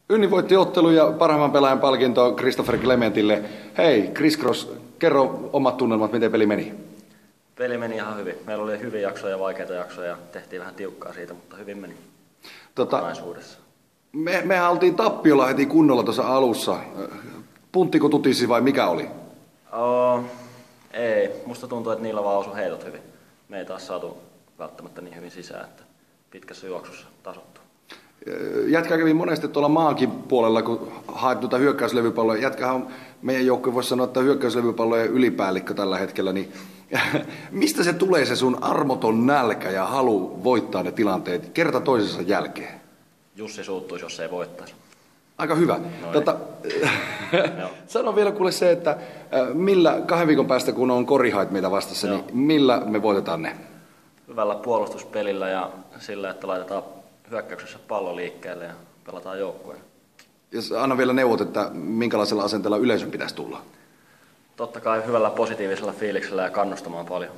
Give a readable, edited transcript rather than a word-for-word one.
Ynni voitti ottelun ja parhaimman pelaajan palkinto Christopher Clementille. Hei, Chris Cross, kerro omat tunnelmat, miten peli meni? Peli meni ihan hyvin. Meillä oli hyviä jaksoja ja vaikeita jaksoja ja tehtiin vähän tiukkaa siitä, mutta hyvin meni kokonaisuudessa. Mehän oltiin tappiolla heti kunnolla tuossa alussa. Punttiko tutisi vai mikä oli? Ei. Musta tuntuu, että niillä vaan osui heitot hyvin. Me ei taas saatu välttämättä niin hyvin sisään, että pitkässä juoksussa tasottuu. Jätkä kävi monesti tuolla maankin puolella, kun haet tuota hyökkäyslevypalloa. Jätkähän on, meidän joukkue voisi sanoa, että hyökkäyslevypallojen ylipäällikkö tällä hetkellä. Niin, mistä se tulee se sun armoton nälkä ja halu voittaa ne tilanteet kerta toisensa jälkeen? Jussi suuttuisi, jos ei voittaisi. Aika hyvä. Sano vielä kuule se, että millä 2 viikon päästä, kun on korihait meitä vastassa, niin millä me voitetaan ne? Hyvällä puolustuspelillä ja sillä, että laitetaan hyökkäyksessä pallo liikkeelle ja pelataan joukkueen. Ja anna vielä neuvot, että minkälaisella asenteella yleisön pitäisi tulla. Totta kai hyvällä positiivisella fiiliksellä ja kannustamaan paljon.